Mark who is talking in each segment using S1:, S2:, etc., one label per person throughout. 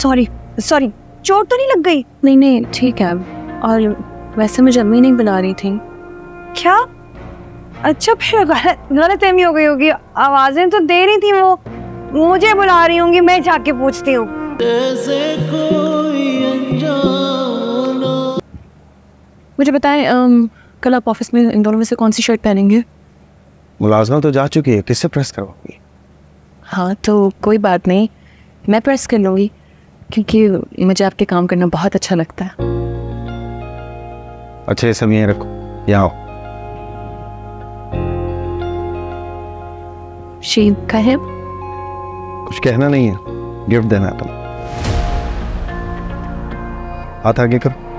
S1: Sorry sorry, चोट तो नहीं लग गई?
S2: नहीं नहीं ठीक है। और वैसे मुझे अम्मी नहीं बुला रही थी।
S1: क्या? अच्छा, फिर गलतफहमी हो गई होगी। आवाजें तो दे रही थी वो, मुझे बुला रही होंगी। मैं जाके पूछती हूँ।
S2: मुझे बताएं कल आप ऑफिस में इन दोनों में से कौन सी शर्ट पहनेंगे?
S3: मुलाजमा तो जा चुकी है, किससे प्रेस करवाओगी?
S2: हाँ तो कोई बात नहीं, मैं प्रेस कर लूँगी क्योंकि मुझे आपके काम करना बहुत अच्छा लगता है।
S3: अच्छा ये सब यहीं रखो, यहाँ आओ।
S2: शीन का है?
S3: कुछ कहना नहीं है, गिफ्ट देना है तुम। हाथ आगे करो।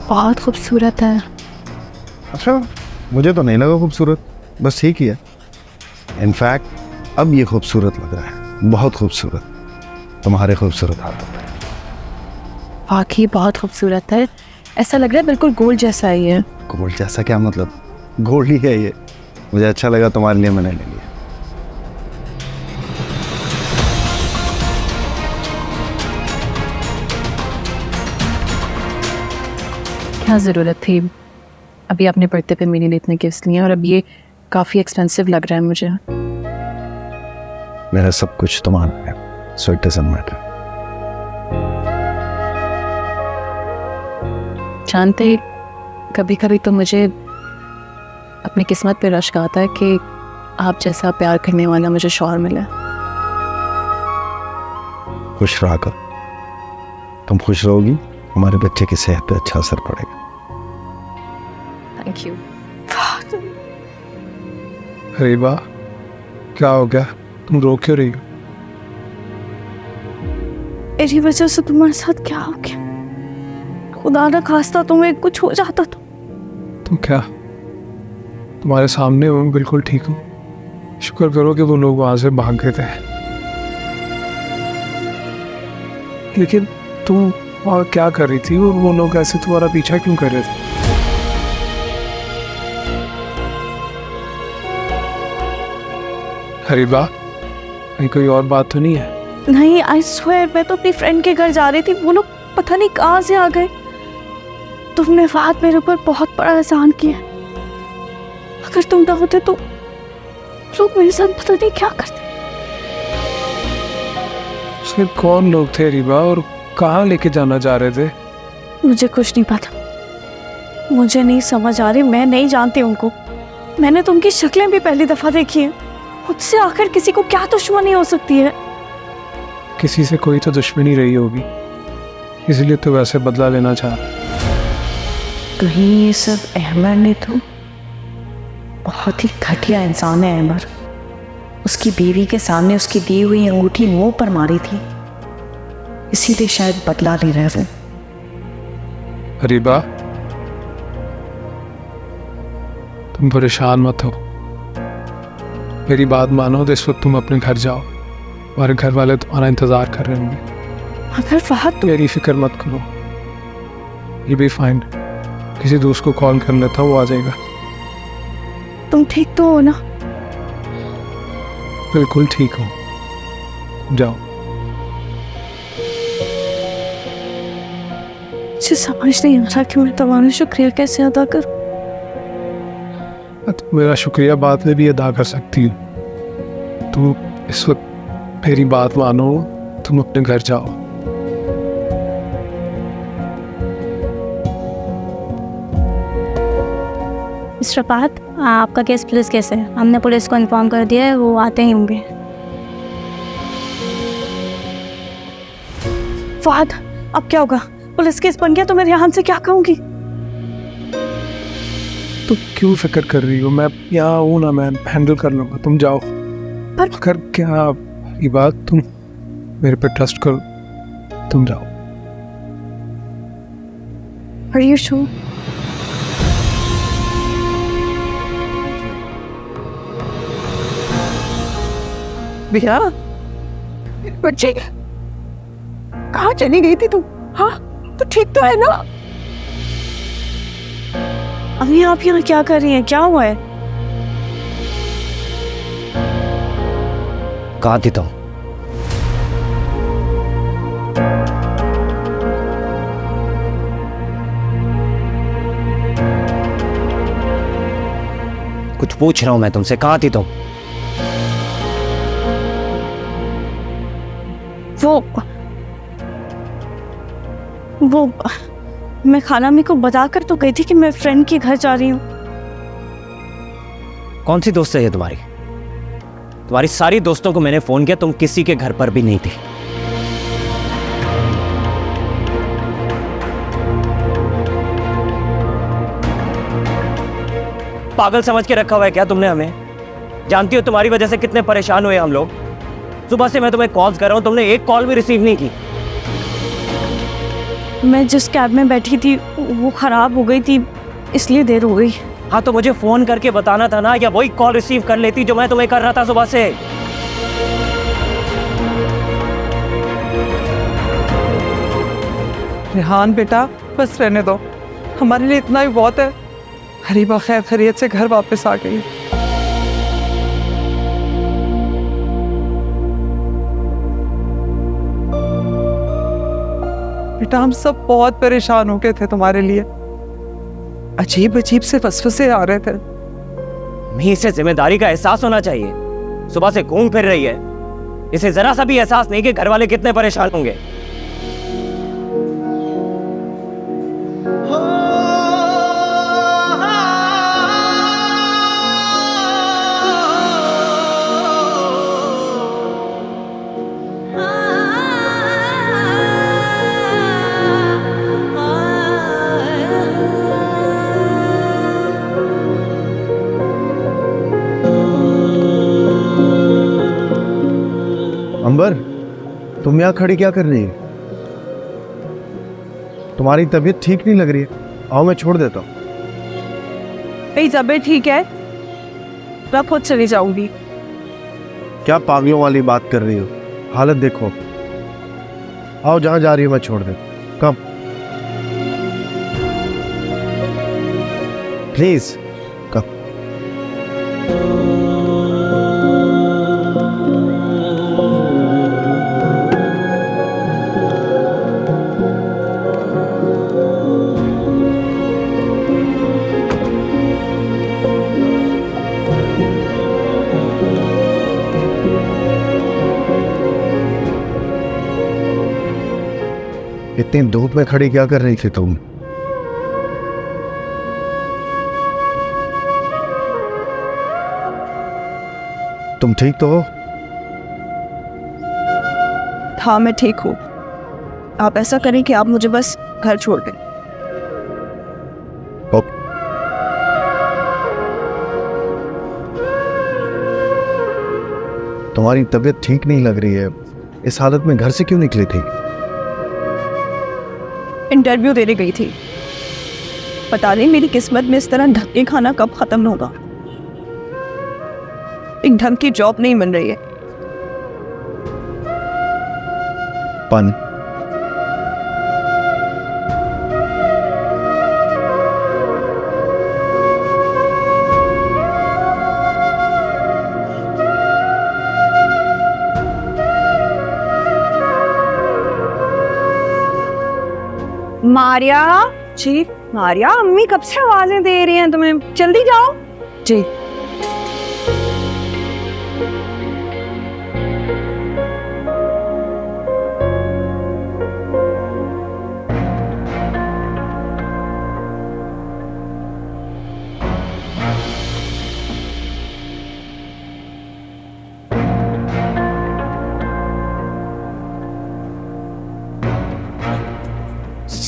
S2: बहुत खूबसूरत है।
S3: अच्छा, मुझे तो नहीं लगा खूबसूरत, बस ठीक ही है। इनफैक्ट अब ये खूबसूरत लग रहा है, बहुत खूबसूरत, तुम्हारे खूबसूरत हाथों में।
S2: वाकई बहुत खूबसूरत है, ऐसा लग रहा है बिल्कुल गोल्ड जैसा ही है।
S3: गोल्ड जैसा क्या मतलब? गोल्ड ही है ये। मुझे अच्छा लगा, तुम्हारे लिए मैंने ले लिया।
S2: क्या ज़रूरत थी? अभी आपने बर्थडे पे मेरे लिए इतने गिफ्ट्स लिए और अब ये काफ़ी एक्सपेंसिव लग रहा है मुझे।
S3: मेरा सब कुछ तुम्हारा है, सो इट डजंट मैटर।
S2: जानते, कभी कभी तो मुझे अपनी किस्मत पे रश्क आता है कि आप जैसा प्यार करने वाला मुझे शौहर मिला।
S3: खुश रहा कर, तुम खुश रहोगी, हमारे बच्चे की सेहत पे अच्छा असर पड़ेगा।
S2: Thank you.
S4: अरे वाह, क्या हो गया? तुम रो क्यों रही हो?
S1: मेरी वजह से तुम्हारे साथ क्या हो गया? खुदा ना खास्ता तुम्हें कुछ हो जाता तो।
S4: तुम क्या, तुम्हारे सामने हूँ, बिल्कुल ठीक हूँ। शुक्र करो कि वो लोग वहां से भाग गए थे। लेकिन तुम वहाँ क्या कर रही थी और वो लोग ऐसे तुम्हारा पीछा क्यों कर रहे थे? अरे वाह, कहीं कोई और बात तो नहीं है?
S1: नहीं, आई स्वेयर, मैं तो अपनी फ्रेंड के घर जा रही थी। वो लोग पता नहीं कहाँ से आ गए। तुमने बात मेरे ऊपर बहुत बड़ा एहसान किया। अगर तुम ना होते तो लोग मेरे साथ पता नहीं क्या करते।
S4: उसमें कौन लोग थे रिबा और कहाँ लेके जाना चाह रहे थे?
S1: मुझे कुछ नहीं पता, मुझे नहीं समझ आ रही। मैं नहीं जानती उनको। मैंने तो उनकी शक्लें भी पहली दफा देखी है। मुझसे आखिर किसी को क्या दुश्मनी हो सकती है?
S4: किसी से कोई तो दुश्मनी रही होगी, इसलिए तो वैसे बदला लेना चाह।
S2: कहीं ये सब अहमर ने तो, बहुत ही घटिया इंसान है अहमर। उसकी बीवी के सामने उसकी दी हुई अंगूठी मुंह पर मारी थी, इसीलिए शायद बदला ले रहे थे।
S4: रिबा, तुम परेशान मत हो, मेरी बात मानो तो इस वक्त तुम अपने घर जाओ। हमारे घर वाले तुम्हारा इंतजार कर रहे होंगे।
S1: अगर फहद
S4: मेरी फिक्र मत करो, ये भी फाइन। किसी दोस्त को कॉल कर लेता, वो आ जाएगा।
S1: तुम ठीक तो हो ना?
S4: बिल्कुल ठीक हूँ, जाओ।
S1: मुझे समझ नहीं आ रहा कि मैं तुम्हारा शुक्रिया कैसे अदा करूं।
S4: तुम मेरा शुक्रिया बाद में भी अदा कर सकती हो। तुम इस वक्त मेरी बात मानो, तुम अपने घर जाओ।
S5: मिस्टर पार्थ, आपका केस पुलिस केस है। हमने पुलिस को इन्फॉर्म कर दिया है, वो आते ही होंगे।
S1: फहद, अब क्या होगा? पुलिस केस बन गया तो मैं रेहान से क्या कहूंगी?
S4: तुम क्यों फिक्र कर रही हो? मैं यहाँ हूँ ना, मैं हैंडल कर लूँगा, तुम जाओ।
S1: पर
S4: कर क्या ये बात, तुम मेरे पे ट्रस्ट करो, तुम जाओ।
S1: Are you sure?
S2: भैया,
S6: बच्चे कहाँ चली गई थी तू? हाँ, तो ठीक तो है ना?
S1: अम्मी आप यहाँ क्या कर रही हैं? क्या हुआ है?
S7: कहाँ थी तुम? कुछ पूछ रहा हूं मैं तुमसे, कहाँ थी तुम?
S1: वो मैं खाना अम्मी को बताकर तो गई थी कि मैं फ्रेंड के घर जा रही हूँ।
S7: कौन सी दोस्त है ये तुम्हारी? तुम्हारी सारी दोस्तों को मैंने फोन किया, तुम किसी के घर पर भी नहीं थी। पागल समझ के रखा हुआ है क्या तुमने हमें? जानती हो तुम्हारी वजह से कितने परेशान हुए हम लोग। सुबह से मैं तुम्हें कॉल्स कर रहा हूं, तुमने एक कॉल भी रिसीव नहीं की।
S1: मैं जिस कैब में बैठी थी वो खराब हो गई थी, इसलिए देर हो गई।
S7: हाँ तो मुझे फोन करके बताना था ना, या वही कॉल रिसीव कर लेती जो मैं तुम्हें कर रहा था सुबह से।
S6: रेहान बेटा, बस रहने दो, हमारे लिए इतना ही बहुत है। हरीबा खैर खैरियत से घर वापस आ गई। बेटा हम सब बहुत परेशान हो गए थे तुम्हारे लिए, अजीब अजीब से फसफसे आ रहे थे।
S7: नहीं, इसे जिम्मेदारी का एहसास होना चाहिए। सुबह से घूम फिर रही है, इसे जरा सा भी एहसास नहीं कि घर वाले कितने परेशान होंगे।
S3: अंबर, तुम यहाँ खड़ी क्या कर रही है? तुम्हारी तबीयत ठीक नहीं लग रही है। आओ मैं छोड़ देता हूँ।
S6: मेरी तबीयत ठीक है, मैं खुद चली जाऊंगी।
S3: क्या पागलों वाली बात कर रही हो? हालत देखो। आओ, जहाँ जा रही हो मैं छोड़ दे। Come please come. इतनी धूप में खड़ी क्या कर रही थी तुम? तुम ठीक तो हो?
S6: हाँ मैं ठीक हूँ। आप ऐसा करें कि आप मुझे बस घर छोड़ दें।
S3: ओके। तुम्हारी तबीयत ठीक नहीं लग रही है, इस हालत में घर से क्यों निकली थी?
S6: इंटरव्यू देने गई थी। पता नहीं मेरी किस्मत में इस तरह ढक के खाना कब खत्म होगा। एक ढंग की जॉब नहीं मिल रही है।
S3: पन
S6: मारिया जी, मारिया अम्मी कब से आवाजें दे रही हैं तुम्हें, जल्दी जाओ। जी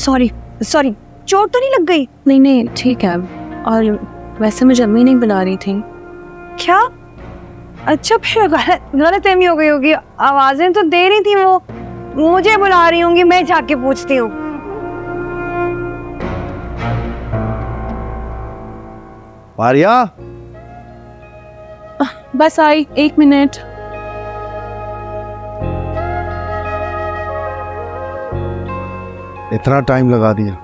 S1: सॉरी सॉरी, चोट तो नहीं लग गई?
S2: नहीं नहीं ठीक है। और वैसे मुझे अम्मी नहीं बुला रही थी।
S1: क्या? अच्छा, फिर गलतफहमी हो गई होगी। आवाजें तो दे रही थी वो, मुझे बुला रही होंगी। मैं जाके पूछती हूँ।
S3: मारिया,
S2: बस आई, 1 मिनट।
S3: इतना टाइम लगा दिया।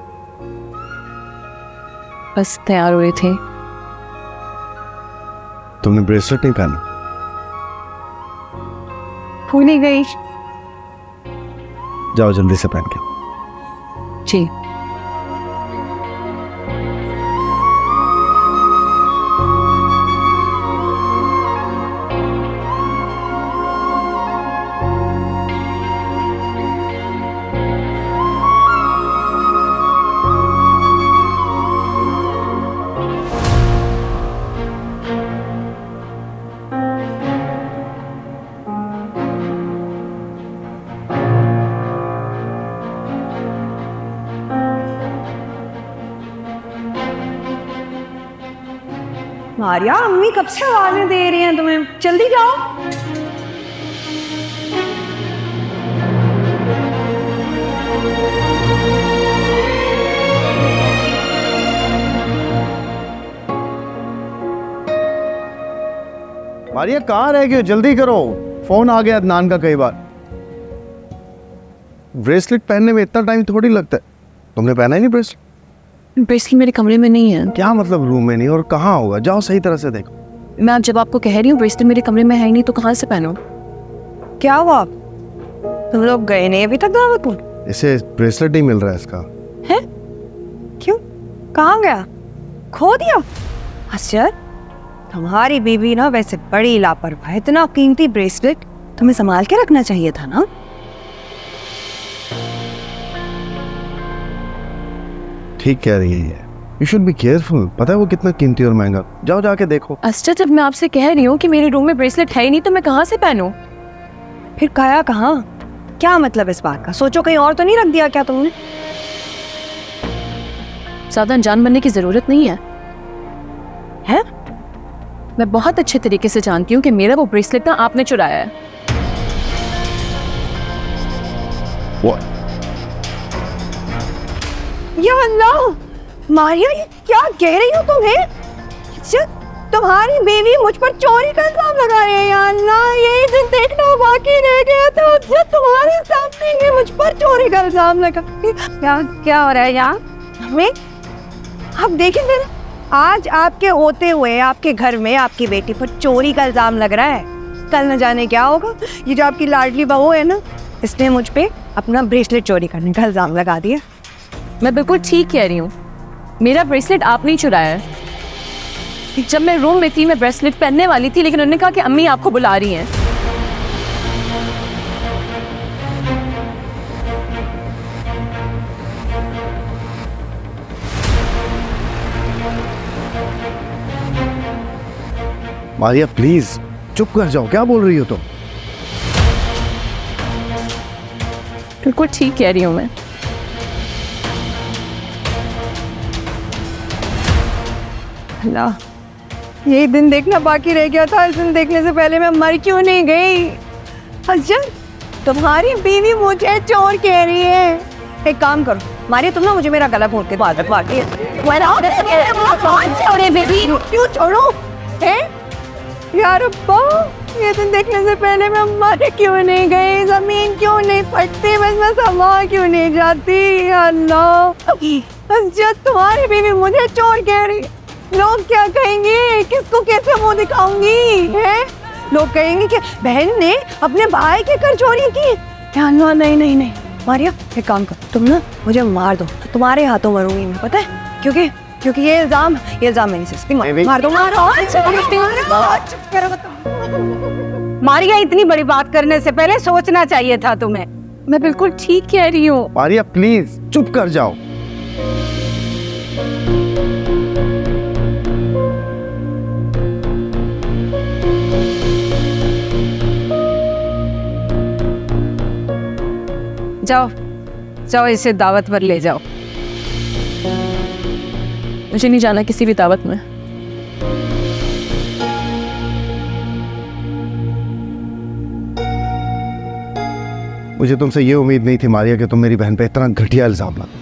S2: बस तैयार हुए थे।
S3: तुमने ब्रेसलेट नहीं पहना?
S2: भूल ही गई।
S3: जाओ जल्दी से पहन के।
S2: जी।
S8: मारिया, अम्मी कब से आवाजें दे रही हैं तुम्हें, जल्दी जाओ।
S3: मारिया कहाँ रह गए, जल्दी करो, फोन आ गया अदनान का कई बार। ब्रेसलेट पहनने में इतना टाइम थोड़ी लगता है। तुमने पहना ही नहीं ब्रेसलेट?
S2: ब्रेसलेट मेरे कमरे में नहीं है।
S3: क्या मतलब रूम में नहीं, और कहाँ होगा? जाओ सही तरह से देखो।
S2: मैं जब आपको कह रही हूँ ब्रेसलेट मेरे कमरे में है ही नहीं, तो कहाँ से पहनूं?
S8: क्या हुआ, तुम लोग गए नहीं अभी तक दावत में?
S3: इसे ब्रेसलेट नहीं मिल रहा है इसका।
S8: है? क्यों, कहाँ गया, खो दिया? असर, तुम्हारी बीवी ना वैसे बड़ी लापरवाह है। इतना कीमती ब्रेसलेट तुम्हें संभाल के रखना चाहिए था ना।
S3: ठीक कह रही है, यू शुड बी केयरफुल। पता है वो कितना कीमती और महंगा। जाओ जाके देखो।
S2: अस्टर, जब मैं आपसे कह रही हूँ कि मेरे रूम में ब्रेसलेट है ही नहीं, तो मैं कहाँ से पहनूं?
S8: फिर काया कहाँ? क्या मतलब इस बात का? सोचो कहीं और तो नहीं रख दिया क्या तुमने?
S2: ज्यादा अनजान बनने की जरूरत नहीं है।
S8: है?
S2: मैं बहुत अच्छे तरीके से जानती हूँ कि मेरा वो ब्रेसलेट ना आपने चुराया है।
S3: What?
S8: या अल्लाह, मारिया ये क्या कह रही हो तुम्हें? अच्छा, तुम्हारी बीवी मुझ पर चोरी का इल्जाम लगा रही है। या अल्लाह, यही दिन देखना बाकी रह गया था जब तुम्हारे सामने ये मुझ पर चोरी का इल्जाम लगा। क्या हो रहा है यहाँ? हमें आप देखेंगे ना, आज आपके होते हुए आपके घर में आपकी बेटी पर चोरी का इल्जाम लग रहा है। कल न जाने क्या होगा। ये जो आपकी लाडली बहू है ना, इसने मुझ पे अपना ब्रेसलेट चोरी करने का इल्जाम लगा दिया।
S2: मैं बिल्कुल ठीक कह रही हूँ, मेरा ब्रेसलेट आपने ही चुराया है। जब मैं रूम में थी, मैं ब्रेसलेट पहनने वाली थी, लेकिन उन्होंने कहा कि अम्मी आपको बुला रही हैं।
S3: मारिया प्लीज चुप कर जाओ, क्या बोल रही हो तुम?
S2: बिल्कुल ठीक कह रही हूँ मैं।
S8: अल्लाह, यही दिन देखना बाकी रह गया था। इस दिन देखने से पहले मैं मर क्यों नहीं गई? अच्छा, तुम्हारी बीवी मुझे चोर कह रही है। एक काम करो मारिया, तुम ना मुझे मेरा गला घोट के बाद क्यों छोड़ो है यार? अब्बा, ये दिन देखने से पहले मैं मर क्यों नहीं गई? जमीन क्यों नहीं फटती? बस मैं समा क्यों नहीं जाती? अल्लाह, अच्छा तुम्हारी बीवी मुझे चोर कह रही, लोग क्या कहेंगे? किसको कैसे मुंह दिखाऊंगी? हैं? लोग कहेंगे कि बहन ने अपने भाई के घर चोरी की। अल्लाह, नहीं नहीं नहीं मारिया, एक काम कर, तुम ना मुझे मार दो, तुम्हारे हाथों मरूंगी मैं, पता है? क्योंकि ये इल्जाम मेरी सिस्टर, मार दो, मारिया, इतनी बड़ी बात करने से पहले सोचना चाहिए था तुम्हें।
S2: मैं बिल्कुल ठीक कह रही हूँ।
S3: मारिया प्लीज चुप कर जाओ।
S8: जाओ इसे दावत पर ले जाओ।
S2: मुझे नहीं जाना किसी भी दावत में।
S3: मुझे तुमसे ये उम्मीद नहीं थी मारिया कि तुम मेरी बहन पे इतना घटिया इल्जाम लगाओ।